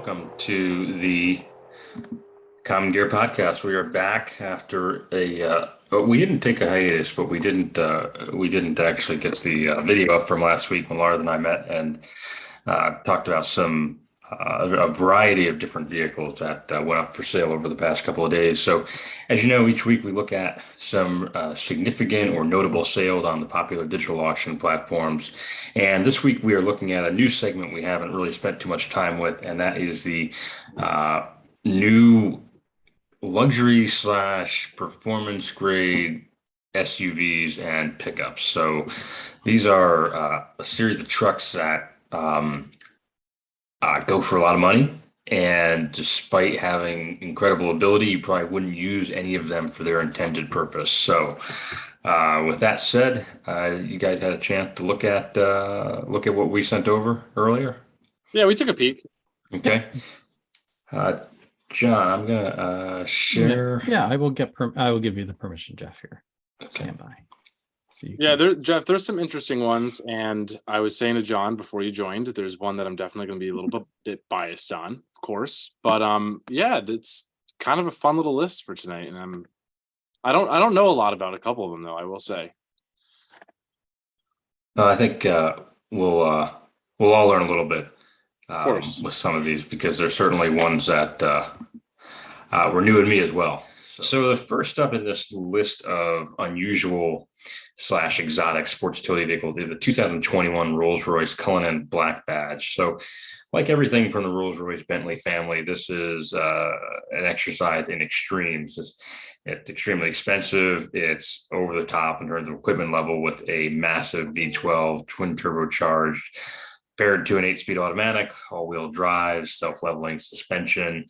welcome to the Common Gear podcast. We are back after we didn't take a hiatus, but we didn't actually get the video up from last week when Laura and I met and talked about a variety of different vehicles that went up for sale over the past couple of days. So, as you know, each week we look at some significant or notable sales on the popular digital auction platforms. And this week we are looking at a new segment we haven't really spent too much time with, and that is the new luxury slash performance grade SUVs and pickups. So these are a series of trucks that go for a lot of money. And despite having incredible ability, you probably wouldn't use any of them for their intended purpose. So with that said, you guys had a chance to look at what we sent over earlier? Yeah, we took a peek. Okay. John, I'm gonna share. Yeah, I will give you the permission, Jeff. Here, stand by. Jeff, there's some interesting ones, and I was saying to John before you joined, there's one that I'm definitely going to be a little bit biased on, of course. But it's kind of a fun little list for tonight, and I don't know a lot about a couple of them though. I will say. I think we'll all learn a little bit. Of course. With some of these, because there's certainly ones that were new to me as well. So the first up in this list of unusual / exotic sports utility vehicles is the 2021 Rolls-Royce Cullinan Black Badge. So like everything from the Rolls-Royce Bentley family, this is an exercise in extremes. It's extremely expensive. It's over the top in terms of equipment level, with a massive V12 twin turbocharged paired to an 8-speed automatic, all-wheel drive, self-leveling suspension,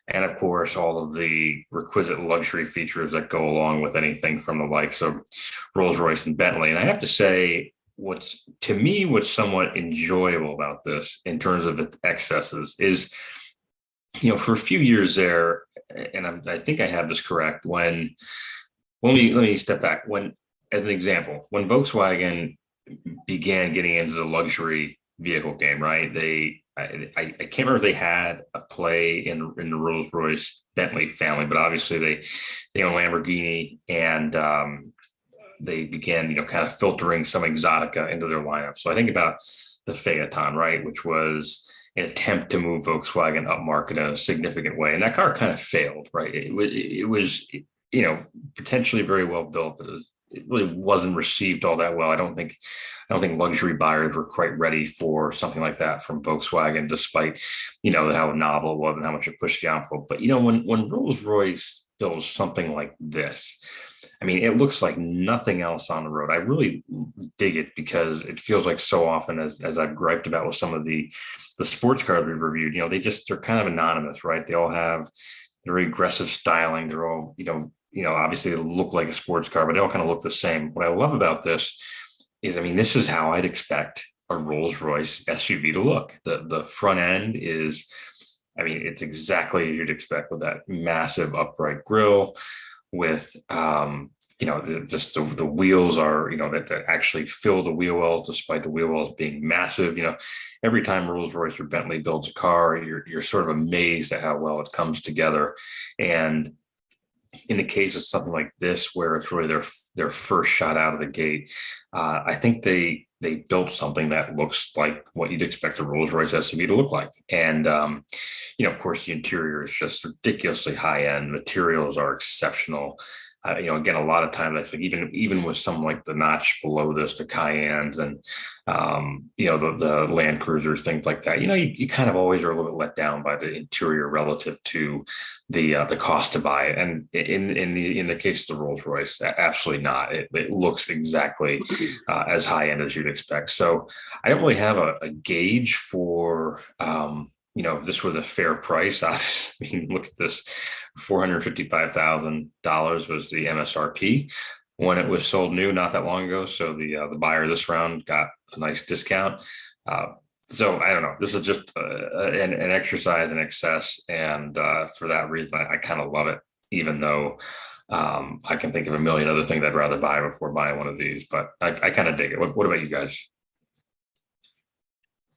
and of course, all of the requisite luxury features that go along with anything from the likes of Rolls-Royce and Bentley. And I have to say, what's somewhat enjoyable about this in terms of its excesses is, for a few years there, and I think I have this correct, let me step back. As an example, when Volkswagen began getting into the luxury vehicle game, right? I can't remember if they had a play in the Rolls-Royce Bentley family, but obviously they own Lamborghini, and they began kind of filtering some exotica into their lineup. So I think about the Phaeton, right, which was an attempt to move Volkswagen upmarket in a significant way, and that car kind of failed, right? It was potentially very well built, but it really wasn't received all that well. I don't think luxury buyers were quite ready for something like that from Volkswagen, despite how novel it was and how much it pushed the envelope. But when Rolls-Royce builds something like this, I memean, it looks like nothing else on the road. I really dig it, because it feels like so often, as I've griped about with some of the sports cars we've reviewed, they're kind of anonymous, right? They all have very aggressive styling. They're all obviously they look like a sports car, but they all kind of look the same. What I love about this is, this is how I'd expect a Rolls-Royce SUV to look. The front end is, it's exactly as you'd expect, with that massive upright grille, with just the wheels are that actually fill the wheel wells, despite the wheel wells being massive. Every time Rolls-Royce or Bentley builds a car, you're sort of amazed at how well it comes together. And in the case of something like this, where it's really their first shot out of the gate, I think they built something that looks like what you'd expect a Rolls-Royce SUV to look like. And of course, the interior is just ridiculously high end. Materials are exceptional. Again, a lot of times I think even with something like the notch below this, the Cayennes and the Land Cruisers, things like that, you kind of always are a little bit let down by the interior relative to the cost to buy it. And in the case of the Rolls-Royce, absolutely not. It looks exactly as high end as you'd expect. So I don't really have a gauge for if this was a fair price. Look at this, $455,000 was the MSRP when it was sold new not that long ago. So the buyer this round got a nice discount. So I don't know. This is just an exercise in excess, and for that reason, I kind of love it. Even though I can think of a million other things I'd rather buy before buying one of these, but I kind of dig it. What about you guys?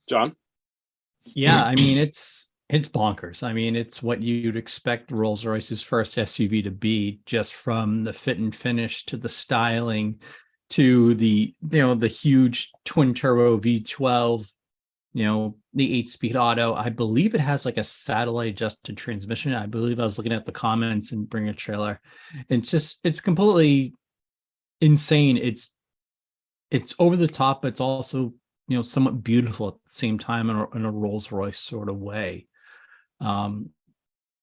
John? Yeah, I mean, it's It's bonkers. I mean, it's what you'd expect Rolls-Royce's first SUV to be, just from the fit and finish to the styling to the huge twin turbo V12, the 8-speed auto. I believe it has like a satellite adjusted transmission. I believe I was looking at the comments and Bring a Trailer. It's completely insane. It's over the top, but it's also, somewhat beautiful at the same time in a Rolls-Royce sort of way.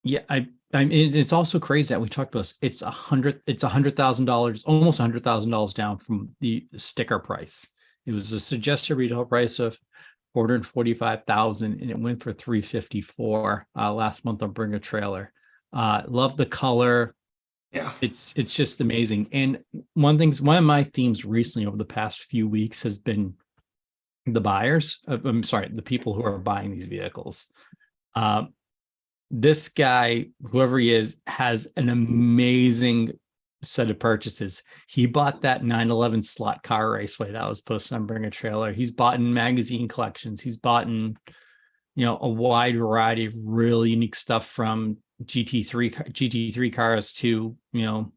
Yeah, I mean, it's also crazy that we talked about this. It's $100,000, almost $100,000 down from the sticker price. It was a suggested retail price of 445,000, and it went for 354 last month on Bring a Trailer. Love the color. Yeah. It's just amazing. And one of my themes recently over the past few weeks has been the buyers. I'm sorry, the people who are buying these vehicles. This guy, whoever he is, has an amazing set of purchases. He bought that 911 slot car raceway that was posted on Bring a Trailer. He's bought in magazine collections. He's bought in, a wide variety of really unique stuff, from GT3 cars to, G500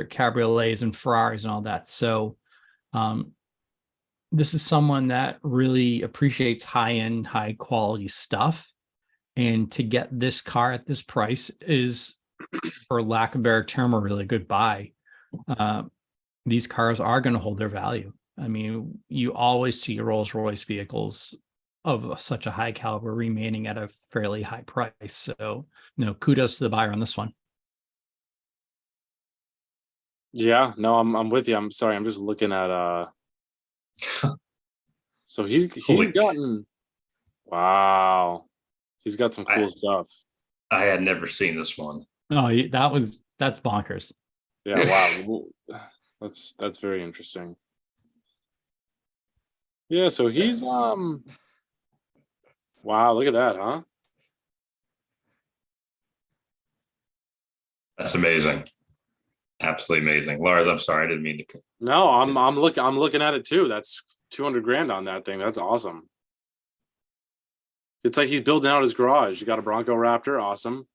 cabriolets and Ferraris and all that. So this is someone that really appreciates high-end, high quality stuff. And to get this car at this price is, for lack of a better term, a really good buy. These cars are going to hold their value. I mean, you always see Rolls-Royce vehicles of such a high caliber remaining at a fairly high price. So, kudos to the buyer on this one. Yeah, no, I'm with you. I'm sorry, I'm just looking at so he's gotten, wow. He's got some cool stuff. I had never seen this one. Oh, that's bonkers. Yeah, wow. That's very interesting. Yeah, so he's wow, look at that, huh? That's amazing. Absolutely amazing. Lars, I'm sorry, I didn't mean to. No, I'm looking at it too. That's 200 grand on that thing. That's awesome. It's like he's building out his garage. You got a Bronco Raptor, awesome.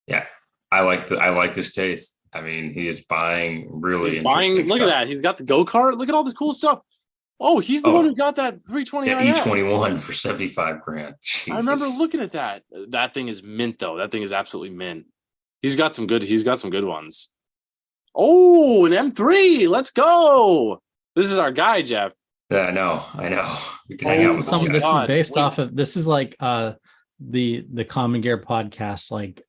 Yeah, I like his taste. I mean, he is buying really interesting Look stuff. at that. He's got the go-kart. Look at all this cool stuff. Oh, he's the one who got that 320 E21 for 75 grand. Jesus. I remember looking at that. That thing is mint, though. That thing is absolutely mint. He's got some good ones. Oh, an M3. Let's go. This is our guy, Jeff. Yeah, I know. We can hang out with this is based off of, this is like the Common Gear podcast, like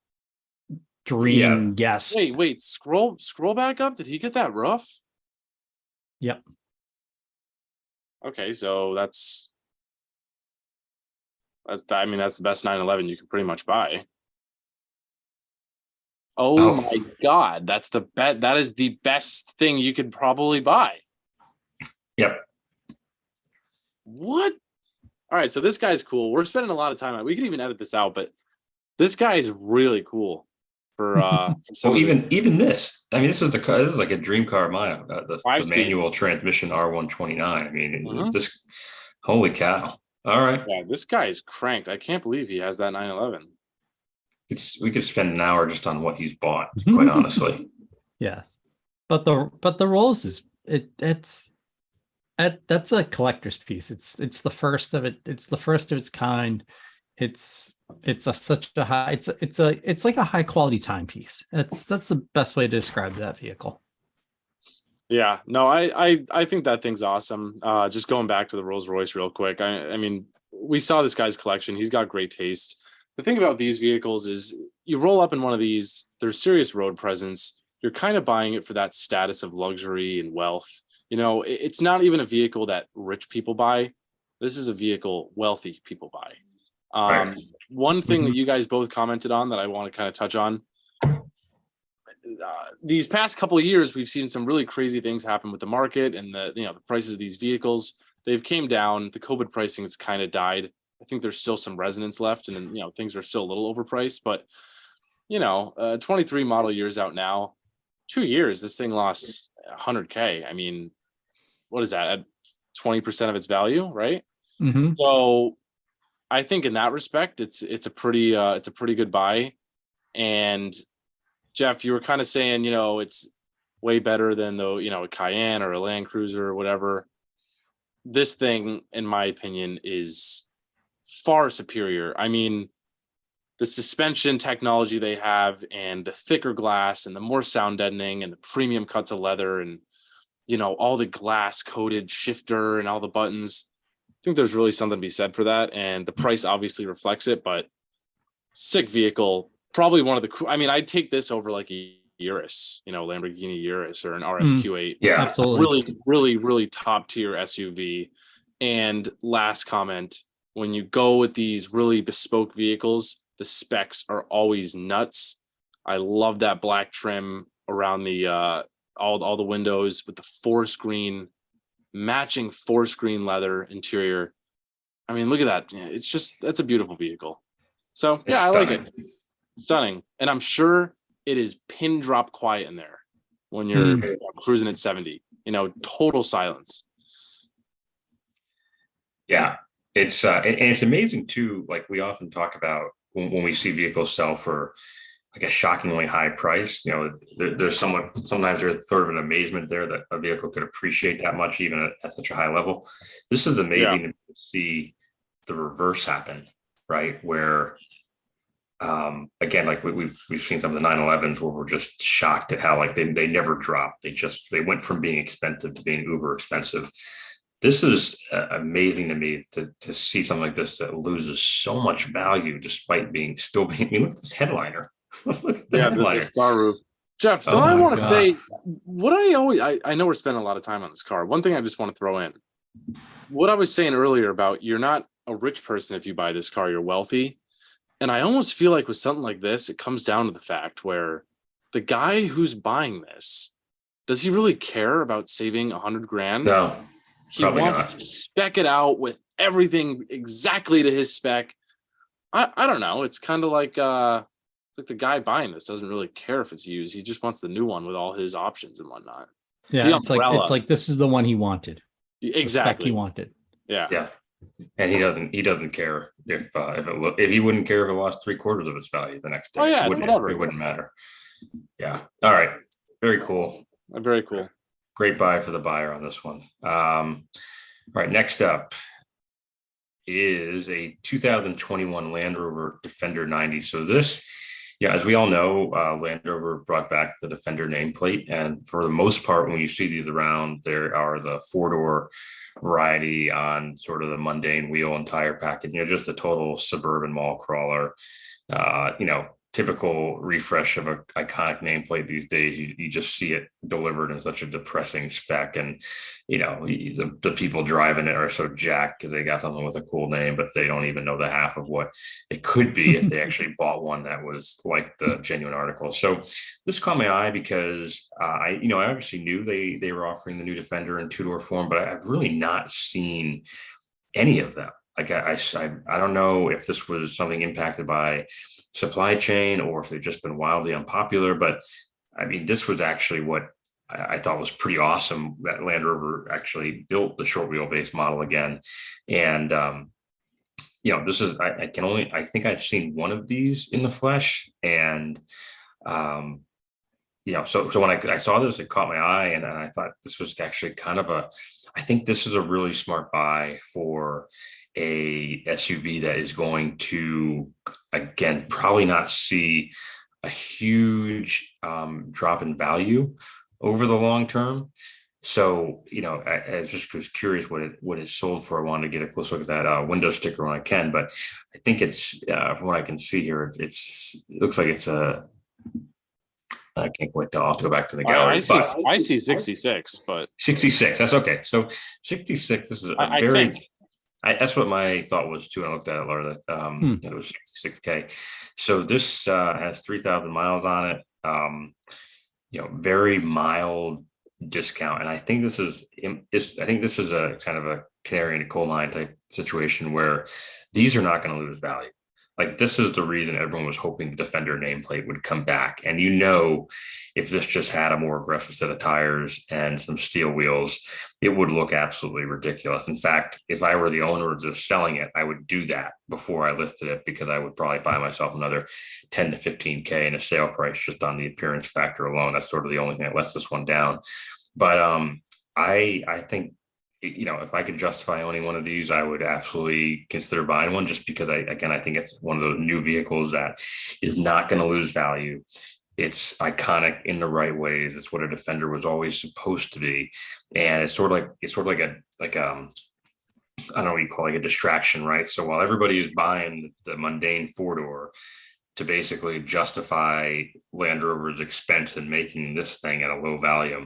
dream guest. Wait, scroll back up. Did he get that rough? Yep. Okay, so that's the best 911 you can pretty much buy. Oh my God, that is the best thing you could probably buy. Yep. What? All right, so this guy's cool. We're spending a lot of time on it. We could even edit this out, but this guy is really cool. For so even this, I mean, this is like a dream car of mine. The manual transmission R129. I mean, this, holy cow! All right, yeah, this guy is cranked. I can't believe he has that 911. We could spend an hour just on what he's bought. Quite honestly, yes, but the Rolls is that's a collector's piece. It's the first of it. It's the first of its kind. It's such a high. It's like a high quality timepiece. That's the best way to describe that vehicle. Yeah, no, I think that thing's awesome. Just going back to the Rolls Royce real quick. I mean, we saw this guy's collection. He's got great taste. The thing about these vehicles is you roll up in one of these, there's serious road presence. You're kind of buying it for that status of luxury and wealth. It's not even a vehicle that rich people buy. This is a vehicle wealthy people buy. Right. One thing that you guys both commented on that I want to kind of touch on. These past couple of years, we've seen some really crazy things happen with the market and the prices of these vehicles. They've came down. The COVID pricing has kind of died. I think there's still some resonance left, and things are still a little overpriced. But 23 model years out now, 2 years, this thing lost 100K. I mean, what is that? At 20% of its value, right? Mhm. So I think in that respect, it's a pretty good buy. And Jeff, you were kind of saying, it's way better than a Cayenne or a Land Cruiser or whatever. This thing, in my opinion, is far superior. I mean, the suspension technology they have and the thicker glass and the more sound deadening and the premium cuts of leather and, all the glass coated shifter and all the buttons. I think there's really something to be said for that. And the price obviously reflects it, but sick vehicle. Probably one of the, I'd take this over like a Urus, Lamborghini Urus or an RSQ8. Yeah, Absolutely. Really, really, really top tier SUV. And last comment, when you go with these really bespoke vehicles, the specs are always nuts. I love that black trim around the all the windows with the matching forest green leather interior. I mean, look at that. Yeah, that's a beautiful vehicle. So yeah, I like it. Stunning. And I'm sure it is pin drop quiet in there when you're cruising at 70, total silence. Yeah, it's and it's amazing too. Like we often talk about when we see vehicles sell for like a shockingly high price, there's sometimes there's sort of an amazement there that a vehicle could appreciate that much, even at such a high level. This is amazing to see the reverse happen, right? Where, again, like we've seen some of the 911s where we're just shocked at how like they never dropped. They went from being expensive to being uber expensive. This is amazing to me to see something like this that loses so much value despite still being. I mean, look at this headliner. Look at the headliner. The star roof. Jeff, so I want to say what I know we're spending a lot of time on this car. One thing I just want to throw in, what I was saying earlier about you're not a rich person if you buy this car, you're wealthy. And I almost feel like with something like this, it comes down to the fact where the guy who's buying this, does he really care about saving $100,000? No, he wants to spec it out with everything exactly to his spec. I don't know. It's kind of like it's like the guy buying this doesn't really care if it's used. He just wants the new one with all his options and whatnot. Yeah, it's like this is the one he wanted. Exactly, the spec he wanted. Yeah. And he doesn't care if he wouldn't care if it lost 3/4 of its value the next day. Oh yeah, it wouldn't matter. Yeah. All right. Very cool. Very cool. Great buy for the buyer on this one. All right. Next up is a 2021 Land Rover Defender 90. So this, as we all know, Land Rover brought back the Defender nameplate. And for the most part, when you see these around, there are the 4-door variety on sort of the mundane wheel and tire package, just a total suburban mall crawler, typical refresh of an iconic nameplate these days. You just see it delivered in such a depressing spec, and the people driving it are so jacked because they got something with a cool name, but they don't even know the half of what it could be if they actually bought one that was like the genuine article. So this caught my eye because I obviously knew they were offering the new Defender in 2-door form, but I've really not seen any of them. Like I don't know if this was something impacted by supply chain or if they've just been wildly unpopular, but I mean, this was actually what I thought was pretty awesome, that Land Rover actually built the short wheelbase model again. And this is I think I've seen one of these in the flesh, and so when I saw this, it caught my eye, and I thought this was actually I think this is a really smart buy for a SUV that is going to, again, probably not see a huge drop in value over the long term. So, I just was curious what it sold for. I wanted to get a close look at that window sticker when I can, but I think it's from what I can see here, it looks like it's I can't wait till I'll have to go back to the gallery. I see 66, but 66. That's okay. So 66. This is that's what my thought was too. And I looked at it, Laura. That it was 66K. So this has 3,000 miles on it. Very mild discount, and I think this is a kind of a canary in a coal mine type situation where these are not going to lose value. Like, this is the reason everyone was hoping the Defender nameplate would come back. And you know, if this just had a more aggressive set of tires and some steel wheels, it would look absolutely ridiculous. In fact, if I were the owner just selling it, I would do that before I listed it, because I would probably buy myself another 10 to 15K in a sale price just on the appearance factor alone. That's sort of the only thing that lets this one down. But I think, you know, if I could justify owning one of these, I would absolutely consider buying one, just because I think it's one of those new vehicles that is not going to lose value. It's iconic in the right ways. It's what a Defender was always supposed to be. And it's sort of like I don't know what you call it, like a distraction, right? So while everybody is buying the mundane four-door to basically justify Land Rover's expense in making this thing at a low value,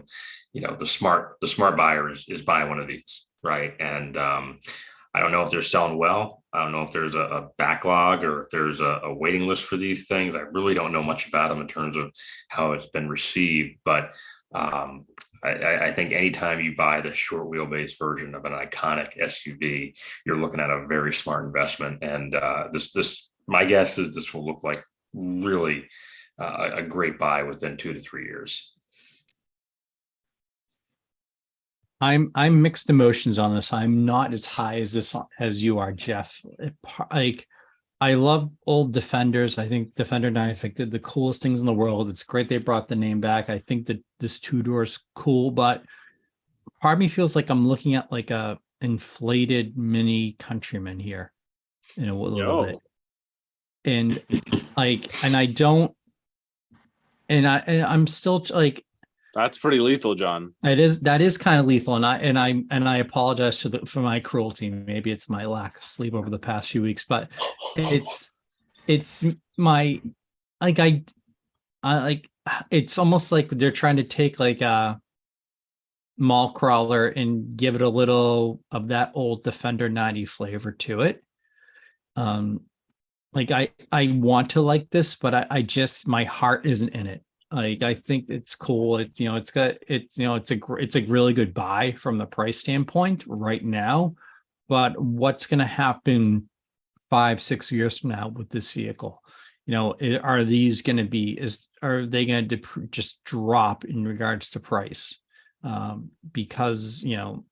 you know, the smart buyer is buying one of these, right? And I don't know if they're selling well. I don't know if there's a backlog or if there's a waiting list for these things. I really don't know much about them in terms of how it's been received, but I think anytime you buy the short wheelbase version of an iconic SUV, you're looking at a very smart investment. And this my guess is this will look like really a great buy within 2 to 3 years. I'm mixed emotions on this. I'm not as high as you are, Jeff. Like, I love old Defenders. I think Defender 9 did the coolest things in the world. It's great they brought the name back. I think that this two-door is cool, but part of me feels like I'm looking at like a inflated mini Countryman here in a little bit. And I'm still like, that's pretty lethal, John. that is kind of lethal. And I apologize for my cruelty. Maybe it's my lack of sleep over the past few weeks, but it's my, like, I like, it's almost like they're trying to take like a mall crawler and give it a little of that old Defender 90 flavor to it. Like, I want to like this, but I just, my heart isn't in it. Like, I think it's cool. It's, you know, it's a really good buy from the price standpoint right now. But what's going to happen 5-6 years from now with this vehicle? You know, are these going to be, are they going to just drop in regards to price? Because, you know,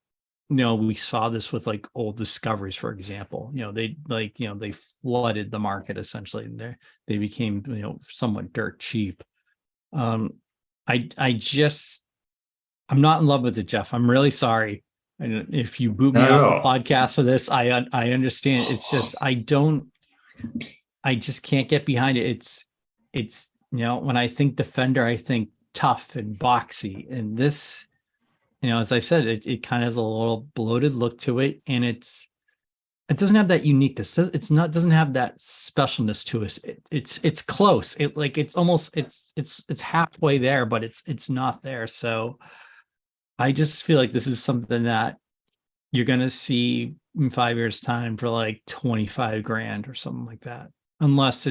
we saw this with like old Discoveries, for example. You know, they flooded the market essentially, and they became, you know, somewhat dirt cheap. I'm not in love with it, Jeff. I'm really sorry. And if you boot me off the podcast for this, I understand. It's just, I just can't get behind it. It's, you know, when I think Defender, I think tough and boxy, and this, you know, as I said, it kind of has a little bloated look to it, and it doesn't have that uniqueness. Doesn't have that specialness to us. It's close. It's almost it's halfway there, but it's not there. So I just feel like this is something that you're gonna see in 5 years' time for like 25 grand or something like that. Unless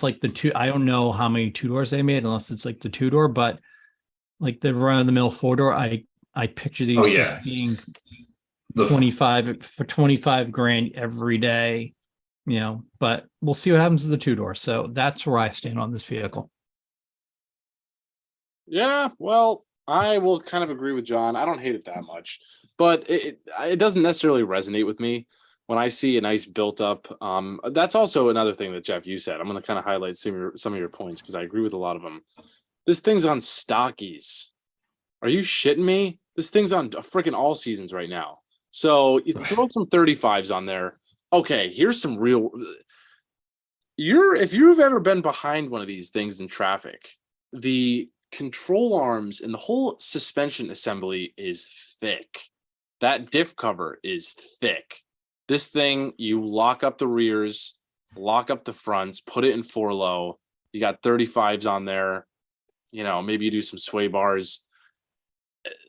like the two, I don't know how many two doors they made, unless it's like the two door, but like the run of the mill four door, I picture these just being 25 grand every day, you know, but we'll see what happens to the two door. So that's where I stand on this vehicle. Yeah, well, I will kind of agree with John. I don't hate it that much, but it doesn't necessarily resonate with me when I see a nice built up. That's also another thing that, Jeff, you said. I'm going to kind of highlight some of your points because I agree with a lot of them. This thing's on stockies. Are you shitting me? This thing's on freaking all seasons right now. So you throw some 35s on there. Okay, here's some real. If you've ever been behind one of these things in traffic, the control arms and the whole suspension assembly is thick. That diff cover is thick. This thing, you lock up the rears, lock up the fronts, put it in 4-low. You got 35s on there. You know, maybe you do some sway bars.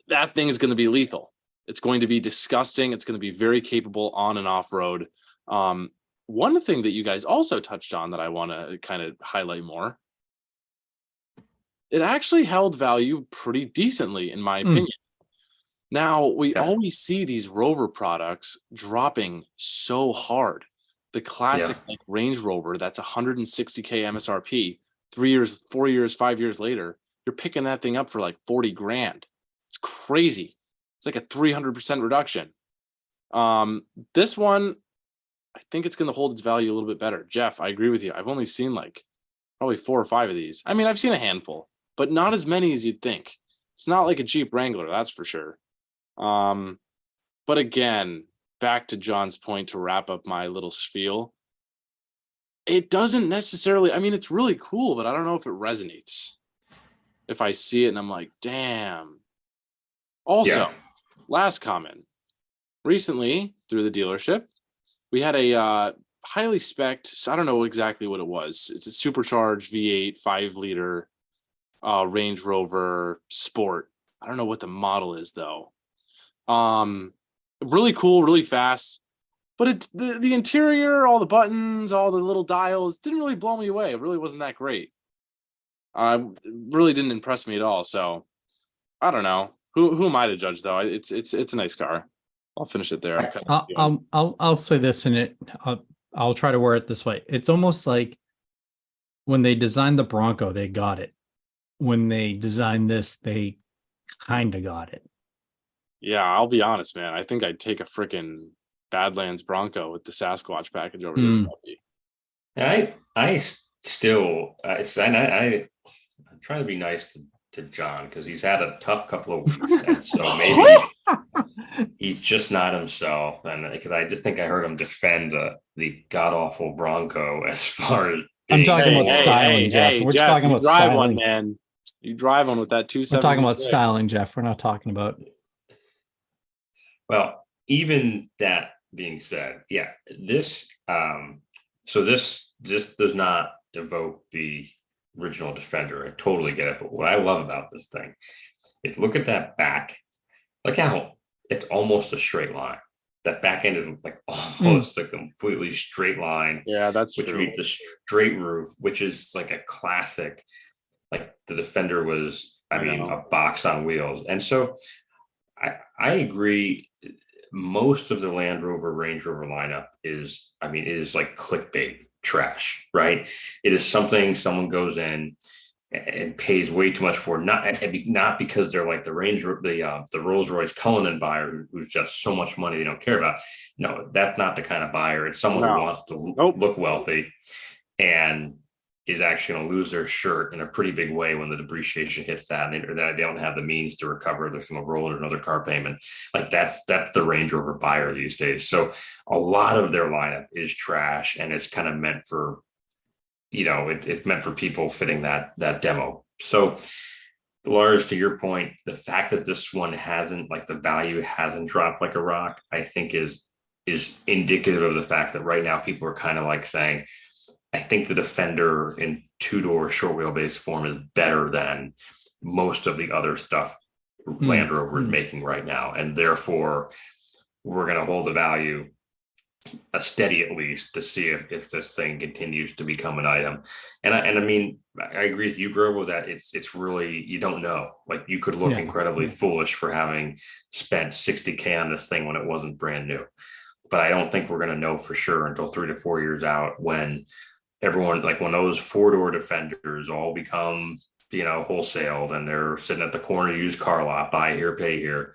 That thing is going to be lethal. It's going to be disgusting. It's going to be very capable on and off road. One thing that you guys also touched on that I want to kind of highlight more, it actually held value pretty decently, in my opinion. Now, we always see these Rover products dropping so hard. the classic like Range Rover that's 160K MSRP, 3 years, 4 years, 5 years later, you're picking that thing up for like 40 grand. It's crazy. It's like a 300% reduction. This one, I think it's going to hold its value a little bit better. Jeff, I agree with you. I've only seen like probably 4 or 5 of these. I mean, I've seen a handful, but not as many as you'd think. It's not like a Jeep Wrangler, that's for sure. But again, back to John's point to wrap up my little spiel, it doesn't necessarily, I mean, it's really cool, but I don't know if it resonates. If I see it and I'm like, damn. Also, last comment. Recently, through the dealership, we had a highly spec'd, so I don't know exactly what it was. It's a supercharged V8 5-liter Range Rover Sport. I don't know what the model is though. Really cool, really fast, but it the interior, all the buttons, all the little dials didn't really blow me away. It really wasn't that great. Really didn't impress me at all. So I don't know. Who am I to judge though? It's a nice car. I'll finish it there. I'll say this, and I'll try to word it this way. It's almost like when they designed the Bronco, they got it. When they designed this, they kind of got it. Yeah, I'll be honest, man. I think I'd take a freaking Badlands Bronco with the Sasquatch package over this puppy. I'm trying to be nice to John because he's had a tough couple of weeks, and so maybe he's just not himself. And because I just think I heard him defend the god awful Bronco as far as I'm talking about styling, Jeff. We're talking about styling, one, man. You drive one with that 270. We're talking about styling, Jeff. We're not talking about. Well, even that being said, this does not evoke the original Defender. I totally get it. But what I love about this thing is look at that back. Look how it's almost a straight line. That back end is like almost a completely straight line. Yeah, that's which true. means the straight roof, which is like a classic. Like the Defender was, a box on wheels. And so I agree. Most of the Land Rover, Range Rover lineup is like clickbait trash, right? It is something someone goes in and pays way too much for, not because they're like the Rolls Royce Cullinan buyer who's just so much money they don't care about. No, that's not the kind of buyer. It's someone who wants to look wealthy and is actually going to lose their shirt in a pretty big way when the depreciation hits that, and they don't have the means to recover. They're going to roll in another car payment. Like that's the Range Rover buyer these days. So a lot of their lineup is trash, and it's kind of meant for, it's meant for people fitting that demo. So Lars, to your point, the fact that this one hasn't, like the value hasn't dropped like a rock, I think is indicative of the fact that right now people are kind of like saying, I think the Defender in 2-door short wheelbase form is better than most of the other stuff Land Rover is making right now. And therefore, we're going to hold the value a steady at least to see if this thing continues to become an item. And I agree with you, Grover, that it's really, you don't know. Like you could look incredibly foolish for having spent $60K on this thing when it wasn't brand new. But I don't think we're going to know for sure until 3 to 4 years out when everyone, like when those 4-door Defenders all become, wholesaled and they're sitting at the corner used car lot, buy here, pay here.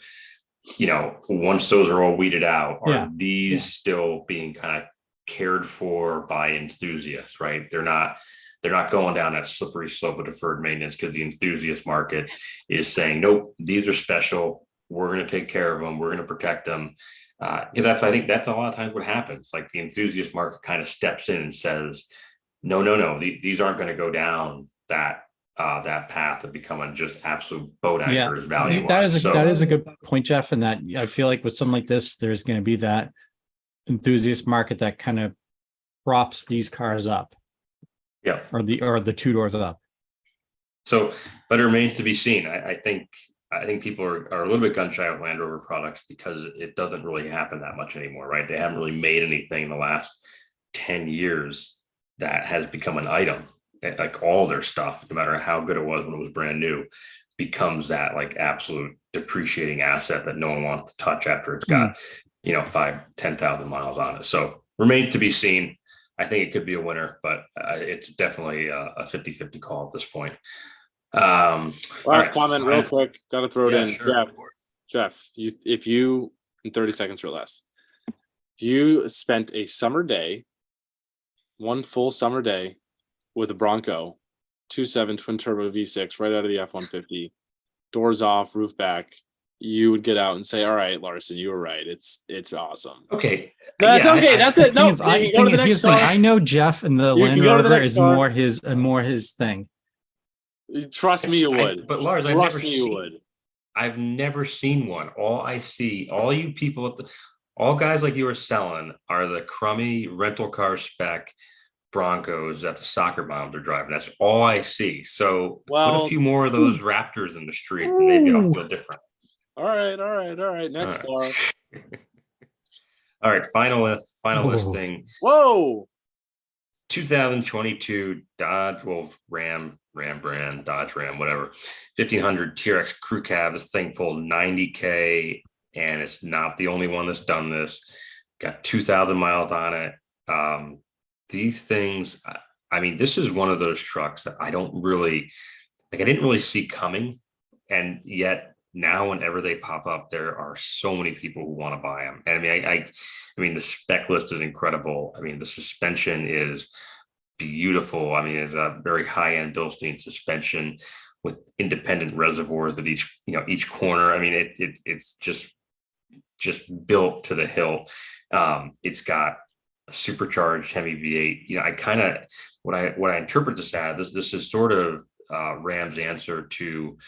Once those are all weeded out, are these still being kind of cared for by enthusiasts, right? They're not going down that slippery slope of deferred maintenance because the enthusiast market is saying, nope, these are special. We're going to take care of them. We're going to protect them. I think that's a lot of times what happens. Like the enthusiast market kind of steps in and says, no, these aren't going to go down that path of becoming just absolute boat anchors value. That is a good point, Jeff. And that I feel like with something like this, there's going to be that enthusiast market that kind of props these cars up. Yeah. Or the 2 doors up. So, but it remains to be seen. I think people are a little bit gun shy with Land Rover products because it doesn't really happen that much anymore, right? They haven't really made anything in the last 10 years that has become an item. Like all their stuff, no matter how good it was when it was brand new, becomes that like absolute depreciating asset that no one wants to touch after it's got 5,000-10,000 miles on it. So remains to be seen. I think it could be a winner, but it's definitely a 50-50 call at this point. Last comment, real quick. Got to throw it in. Sure. Jeff, if you in 30 seconds or less, you spent a summer day, one full summer day with a Bronco 2.7 twin turbo V6 right out of the F-150, doors off, roof back, you would get out and say, all right, Larson, you were right. It's awesome. Okay. That's okay. That's it. No, I know Jeff and the Land Rover is more his thing. Trust me, you would. But Lars, I've never seen one. All you people all guys like you are selling are the crummy rental car spec Broncos that the soccer moms are driving. That's all I see. So put a few more of those Raptors in the street, and maybe I'll feel different. All right. Next car. All right, final listing. Whoa. 2022 Dodge, Ram brand, Dodge Ram, whatever. 1500 TRX crew cab. This thing pulled 90K, and it's not the only one that's done this. Got 2,000 miles on it. These things, I mean, this is one of those trucks that I didn't really see coming. And yet now whenever they pop up, there are so many people who want to buy them. And I mean, the spec list is incredible. I mean, the suspension is beautiful. I mean, it's a very high-end Bilstein suspension with independent reservoirs at each corner. I mean, it's just built to the hilt. It's got a supercharged Hemi V8. I kind of what I interpret this as, this is sort of Ram's answer to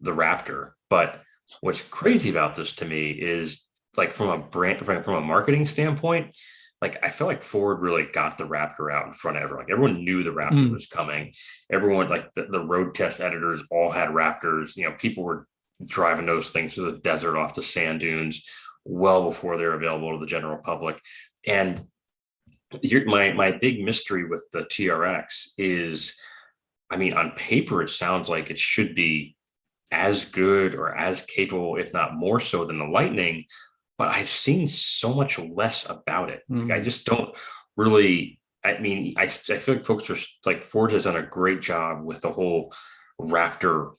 the Raptor. But what's crazy about this to me is, like, from a marketing standpoint, like, I feel like Ford really got the Raptor out in front of everyone. Like, everyone knew the Raptor was coming. Everyone, like the road test editors all had Raptors. People were driving those things through the desert off the sand dunes well before they're available to the general public. And my big mystery with the TRX is, I mean, on paper, it sounds like it should be as good or as capable, if not more so, than the Lightning, but I've seen so much less about it. Like, I just don't really. I mean, I feel like folks are like, Ford has done a great job with the whole Raptor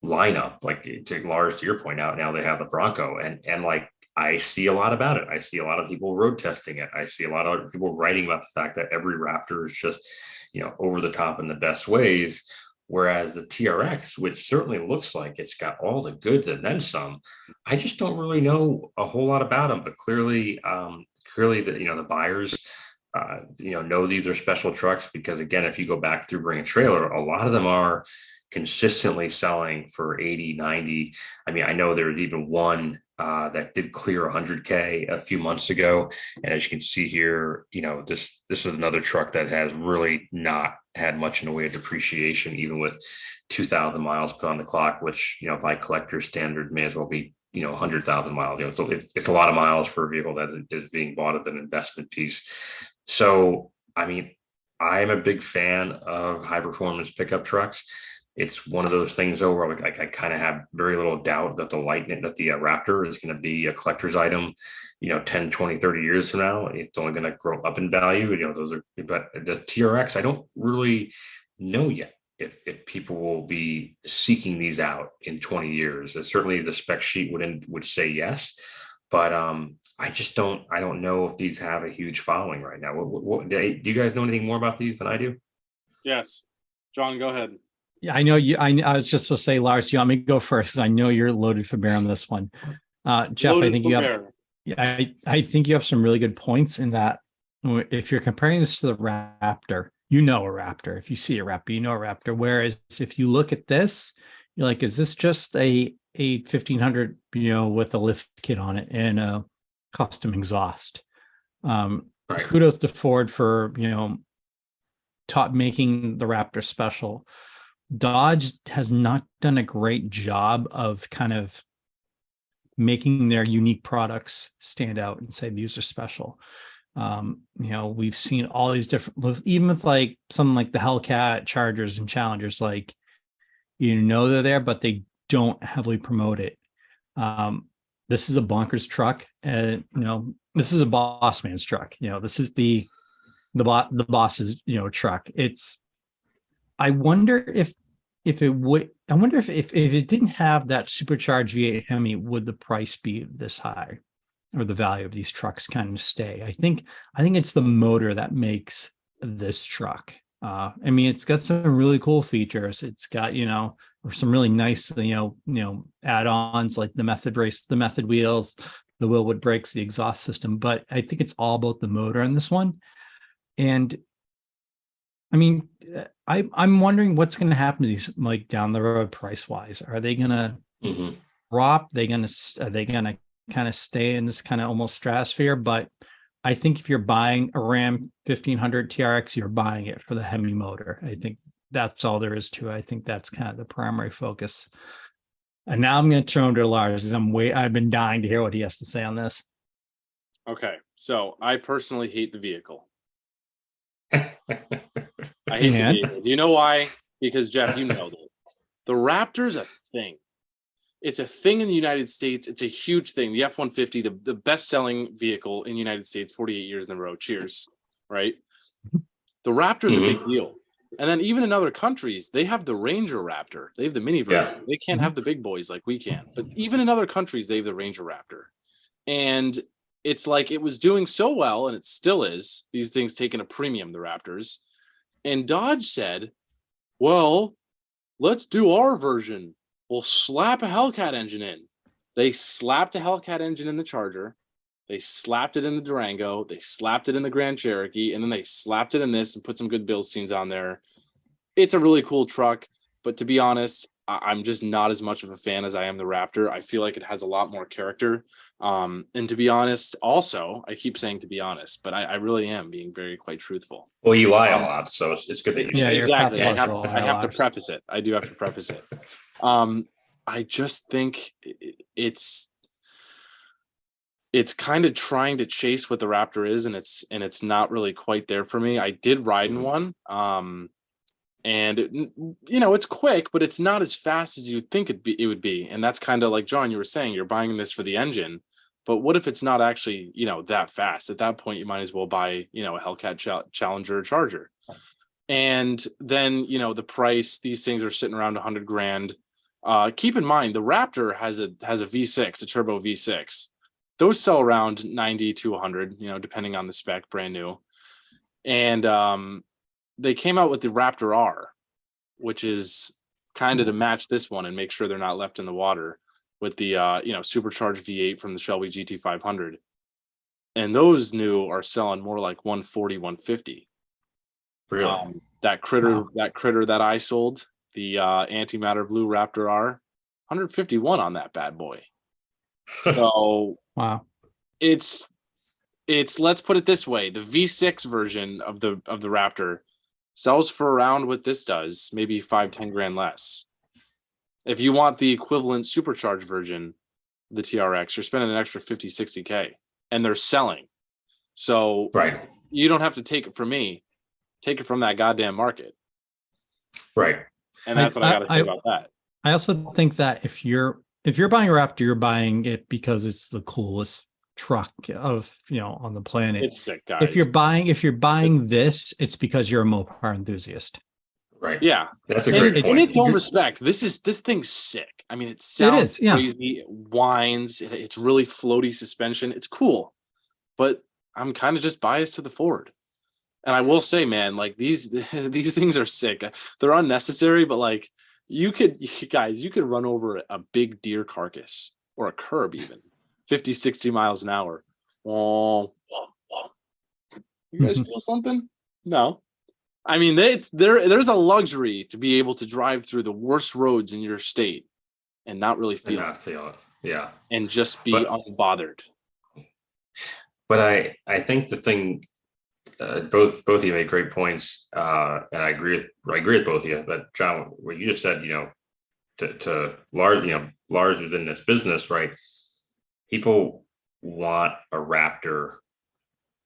lineup. Like, to Lars, to your point, now they have the Bronco, and like, I see a lot about it. I see a lot of people road testing it. I see a lot of people writing about the fact that every Raptor is just, over the top in the best ways. Whereas the TRX, which certainly looks like it's got all the goods and then some, I just don't really know a whole lot about them. But clearly the buyers, know these are special trucks, because, again, if you go back through Bring a Trailer, a lot of them are consistently selling for 80, 90. I mean, I know there's even one that did clear 100K a few months ago. And as you can see here, this is another truck that has really not had much in the way of depreciation, even with 2,000 miles put on the clock, which, by collector standard may as well be, 100,000 miles. So it's a lot of miles for a vehicle that is being bought as an investment piece. So, I mean, I'm a big fan of high performance pickup trucks. It's one of those things, though, where I kind of have very little doubt that the Raptor is going to be a collector's item, 10, 20, 30 years from now. It's only going to grow up in value. But the TRX, I don't really know yet if people will be seeking these out in 20 years. Certainly the spec sheet would say yes, but I don't know if these have a huge following right now. Do you guys know anything more about these than I do? Yes. John, go ahead. Yeah, I know you. I was just going to say, Lars, you want me to go first? Because I know you're loaded for bear on this one. Jeff, I think you have. Yeah, I think you have some really good points in that. If you're comparing this to the Raptor, a Raptor. If you see a Raptor, a Raptor. Whereas if you look at this, you're like, is this just a 1500, with a lift kit on it and a custom exhaust? Right. Kudos to Ford for making the Raptor special. Dodge has not done a great job of kind of making their unique products stand out and say these are special. We've seen all these different, even with like something like the Hellcat Chargers and Challengers, like, they're there, but they don't heavily promote it. this is a bonkers truck, and this is a boss man's truck. This is the boss's truck. I wonder if it didn't have that supercharged V8 Hemi, would the price be this high, or the value of these trucks kind of stay? I think it's the motor that makes this truck. It's got some really cool features. It's got some really nice add-ons, like the method wheels, the Willwood brakes, the exhaust system. But I think it's all about the motor in this one. And I'm wondering what's going to happen to these, like, down the road, price wise. Are they going to drop? Are they going to kind of stay in this kind of almost stratosphere? But I think if you're buying a Ram 1500 TRX, you're buying it for the Hemi motor. I think that's all there is to it. I think that's kind of the primary focus. And now I'm going to turn to Lars, because I've been dying to hear what he has to say on this. Okay, so I personally hate the vehicle. I hate the vehicle. Do you know why? Because, Jeff, you know that the Raptor's a thing. It's a thing in the United States. It's a huge thing. The F-150, the best-selling vehicle in the United States, 48 years in a row. Cheers, right? The Raptor's a big deal. And then even in other countries, they have the Ranger Raptor. They have the mini version. Yeah. They can't have the big boys like we can. But even in other countries, they have the Ranger Raptor. And it's like it was doing so well, and it still is. These things taking a premium, the Raptors. And Dodge said, well, let's do our version. We'll slap a Hellcat engine in. They slapped a Hellcat engine in the Charger. They slapped it in the Durango. They slapped it in the Grand Cherokee. And then they slapped it in this and put some good build scenes on there. It's a really cool truck. But to be honest, I'm just not as much of a fan as I am the Raptor. I feel like it has a lot more character. And to be honest, also, I keep saying to be honest, but I really am being quite truthful. Well, you lie a lot, so it's good that you say exactly. I have to preface it. I do have to preface it. I just think it's kind of trying to chase what the Raptor is, and it's not really quite there for me. I did ride in one. And it's quick, but it's not as fast as you'd think it would be. And that's kind of like, John, you were saying, you're buying this for the engine, but what if it's not actually, that fast? At that point, you might as well buy, a Hellcat Challenger or Charger. And then, the price, these things are sitting around $100,000. Keep in mind, the Raptor has a V6, a turbo V6. Those sell around 90 to 100, depending on the spec, brand new. And, they came out with the Raptor R, which is kind of to match this one and make sure they're not left in the water, with the supercharged V8 from the Shelby GT500. And those new are selling more like 140, 150. Really? That critter that I sold, the antimatter blue Raptor R, 151 on that bad boy. So wow. It's let's put it this way, the V6 version of the Raptor sells for around what this does, maybe $5-10 less. If you want the equivalent supercharged version, the TRX, you're spending an extra 50-60K, and they're selling. So right, you don't have to take it from me, take it from that goddamn market. Right. And that's what I got to say about that. I also think that if you're buying a Raptor, you're buying it because it's the coolest truck of on the planet. It's sick, guys. If you're buying this, it's because you're a Mopar enthusiast. Right. Yeah. That's a great point. In its own respect, this thing's sick. I mean, it sounds crazy, it whines, it's really floaty suspension. It's cool. But I'm kind of just biased to the Ford. And I will say, man, like these things are sick. They're unnecessary, but like you could run over a big deer carcass or a curb even 50-60 miles an hour. Oh, you guys feel something? No. I mean, there's a luxury to be able to drive through the worst roads in your state and not really feel it. Yeah. And just be unbothered. But I think the thing, both of you made great points, and I agree with both of you. But John, what you just said, to Lars within this business, right? People want a Raptor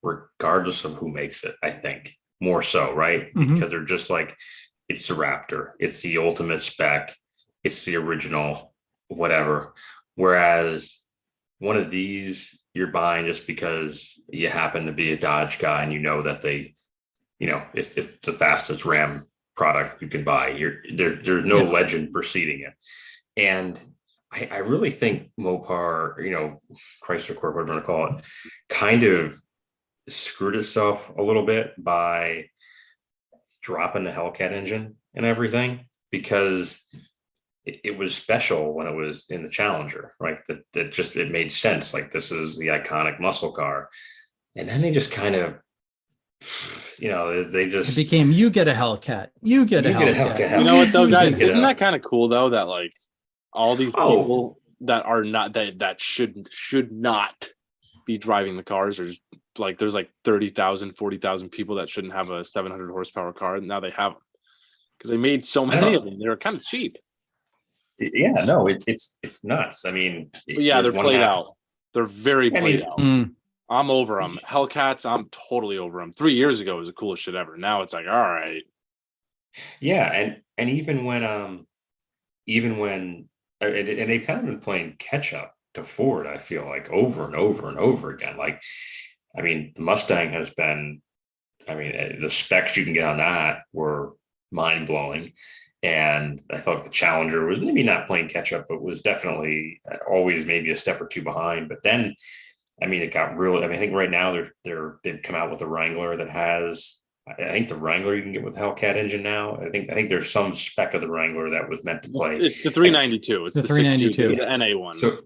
regardless of who makes it, I think, more so, right? Mm-hmm. Because they're just like, it's the Raptor, it's the ultimate spec, it's the original, whatever. Whereas one of these you're buying just because you happen to be a Dodge guy and you know that they, if it's the fastest Ram product you can buy. There's no legend preceding it. And I really think Mopar, Chrysler Corp, whatever you want to call it, kind of screwed itself a little bit by dropping the Hellcat engine and everything, because it was special when it was in the Challenger, right? That just, it made sense. Like, this is the iconic muscle car. And then they just kind of, they just it became, you get a Hellcat, you get a Hellcat. You know what though, guys? Isn't that kind of cool though, that like all these people that are not, that should not be driving the cars, or there's like 30,000, 40,000 people that shouldn't have a 700 horsepower car, and now they have them because they made so many of them. They were kind of cheap. Yeah, no, it's nuts. I mean, they're played out. They're very played out. I'm over them. Hellcats, I'm totally over them. 3 years ago was the coolest shit ever. Now it's like, all right. Yeah, and even when and they've kind of been playing catch up to Ford, I feel like, over and over and over again. Like, I mean, the Mustang has been, the specs you can get on that were mind blowing. And I felt like the Challenger was maybe not playing catch up, but was definitely always maybe a step or two behind. But then, it got really, I think right now they've come out with a Wrangler that has, I think the Wrangler you can get with Hellcat engine now. I think there's some spec of the Wrangler that was meant to play. It's the 392. It's the 392, the NA one. So,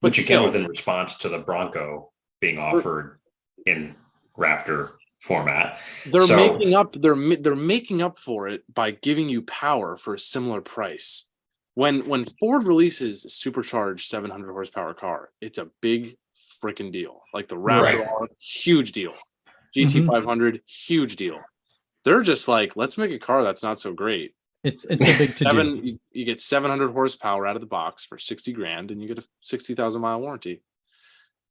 but you can, in response to the Bronco being offered in Raptor format. They're making up for it by giving you power for a similar price. When Ford releases a supercharged 700 horsepower car, it's a big freaking deal. Like the Raptor R, huge deal. GT 500, huge deal. They're just like, let's make a car that's not so great. It's a big to do. You get 700 horsepower out of the box for 60 grand, and you get a 60,000 mile warranty,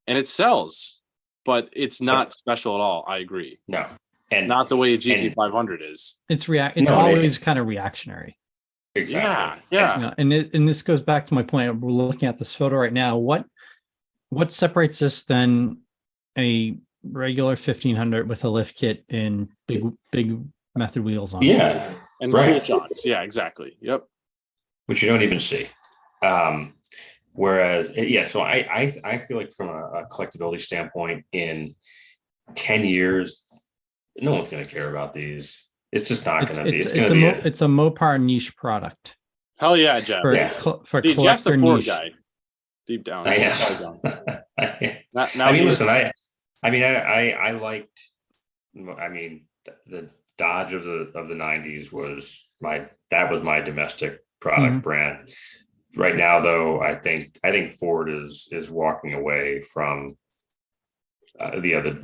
and it sells. But it's not special at all. I agree. No, and not the way a GT 500 is. It's always kind of reactionary. Exactly. Yeah. And this goes back to my point. We're looking at this photo right now. What separates this than a regular 1500 with a lift kit and big method wheels on? Yeah, and cool shocks. Yeah, exactly. Yep. Which you don't even see. Whereas, so I feel like from a collectability standpoint, in 10 years, no one's going to care about these. It's just not going to be. It's a Mopar niche product. Hell yeah, Jeff. For See, Jeff's a Ford niche guy. Deep down. Listen, I liked. The Dodge of the 90s was my domestic product brand. Right now, though, I think Ford is walking away from the other, of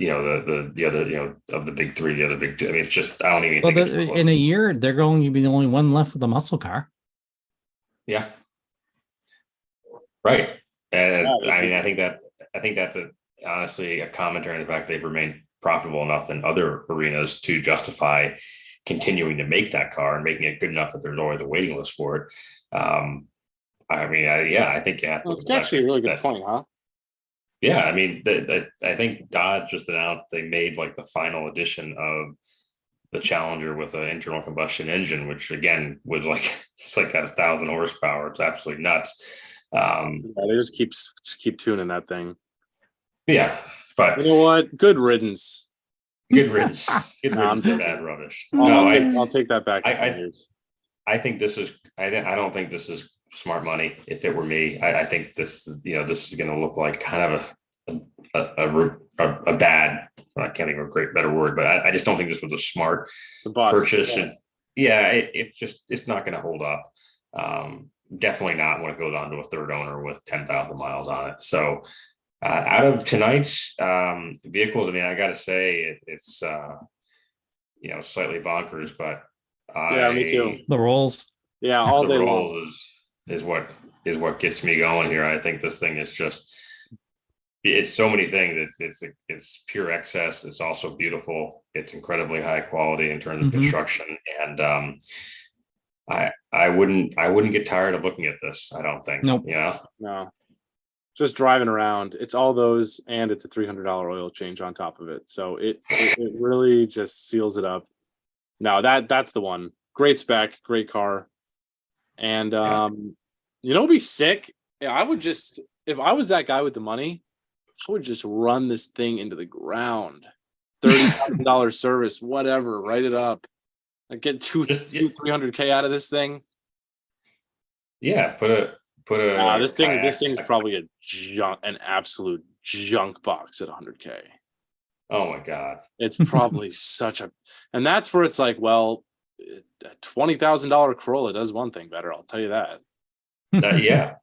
the big three, the other big two. It's just, I don't even think it's close. In a year, they're going to be the only one left with a muscle car. Yeah. Right. And I think that's honestly a commentary on the fact they've remained profitable enough in other arenas to justify continuing to make that car and making it good enough that there's always a waiting list for it. I think you have to. It's actually a really good point, huh? Yeah, I think Dodge just announced they made like the final edition of the Challenger with an internal combustion engine, which again was it's got 1,000 horsepower. It's absolutely nuts. They just keep tuning that thing. Yeah, but you know what? Good riddance. Good riddance. Good riddance for bad rubbish. I'll take that back. I think this is. I don't think this is smart money. If it were me, I think this. This is going to look like kind of a bad. I can't think of a better word, but I just don't think this was a smart purchase. Yeah. It's not going to hold up. Definitely not when it goes on to a third owner with 10,000 miles on it. So out of tonight's vehicles, I got to say it's slightly bonkers, but me too. The rolls, all the day rolls long is what gets me going here. I think this thing is just. It's so many things. It's pure excess. It's also beautiful. It's incredibly high quality in terms of construction, and I wouldn't get tired of looking at this. I don't think. Nope. No. just driving around. It's all those, and it's a $300 oil change on top of it. So it really just seals it up. No, that's the one. Great spec, great car. And it'd be sick. I would just, if I was that guy with the money, I would just run this thing into the ground. $30,000 service, whatever, write it up. I get 300K out of this thing. Yeah, put a this thing's probably an absolute junk box at 100K. Oh my God. It's probably and that's where it's like, well, a $20,000 Corolla does one thing better, I'll tell you that. Yeah.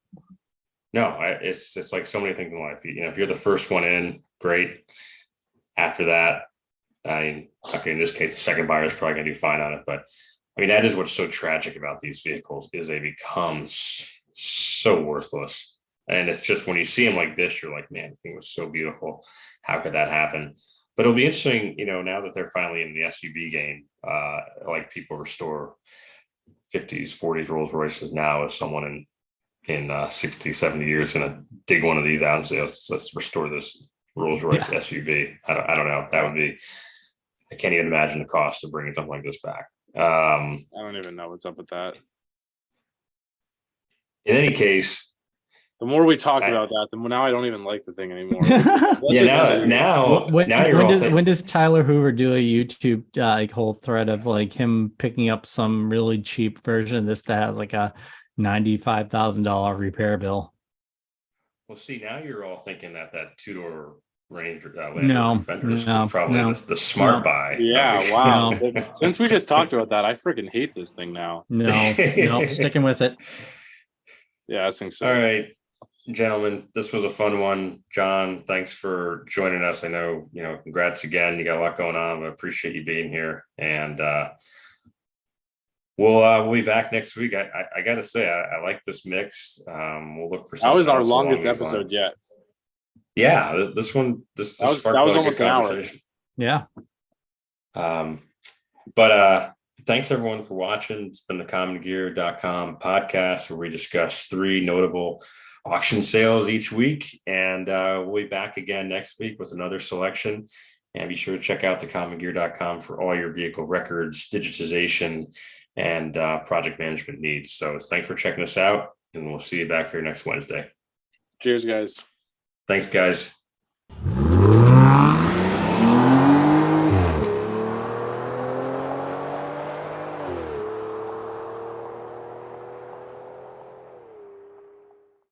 No, it's like so many things in life. If you're the first one in, great. After that, in this case, the second buyer is probably going to do fine on it. But that is what's so tragic about these vehicles is they become so worthless. And it's just when you see them like this, you're like, man, the thing was so beautiful. How could that happen? But it'll be interesting, now that they're finally in the SUV game, like people restore 50s, 40s Rolls Royces now, as someone in 60, 70 years going to dig one of these out and say, let's restore this Rolls Royce SUV. I don't know if that would be, I can't even imagine the cost of bringing something like this back. I don't even know what's up with that. In any case, the more we talk about that, the more now I don't even like the thing anymore. When does Tyler Hoover do a YouTube whole thread of like him picking up some really cheap version of this that has like a $95,000 repair bill? Well, see, now you're all thinking that two-door Ranger Defender was probably the smart buy. Yeah, wow. Since we just talked about that, I freaking hate this thing now. No, sticking with it. Yeah, I think so. All right, gentlemen, this was a fun one. John, thanks for joining us. I know, congrats again. You got a lot going on. I appreciate you being here. And we'll be back next week. I got to say, I like this mix. We'll look for something. That was our longest episode yet. Yeah, this sparked that was almost an hour. Yeah. But thanks everyone for watching. It's been the commongear.com podcast where we discuss 3 notable auction sales each week. And we'll be back again next week with another selection. And be sure to check out the commongear.com for all your vehicle records, digitization, and project management needs. So thanks for checking us out, and we'll see you back here next Wednesday. Cheers, guys. Thanks, guys.